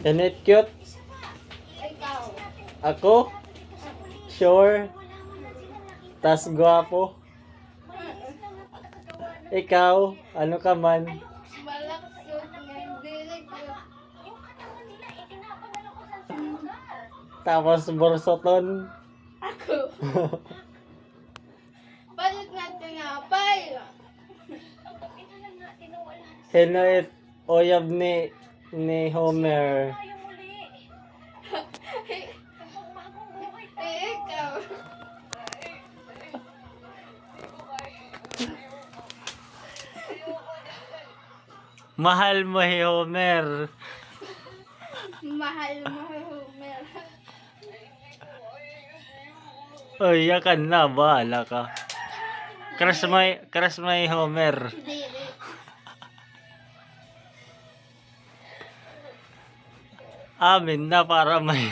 Janet cute? Ikaw. Ako? Sure. Tas gwapo? Ikaw? Ano ka man? Malaksot nga dili ko. Tapos borsoton? Ako. Palit na tinapay. Hinoit oyab ni Homer. Ikaw. Mahal mo si Homer. Mahal mo, Homer. Oy, yakan na, bahala ka. Crush mo si Homer. Dili. Amin na para may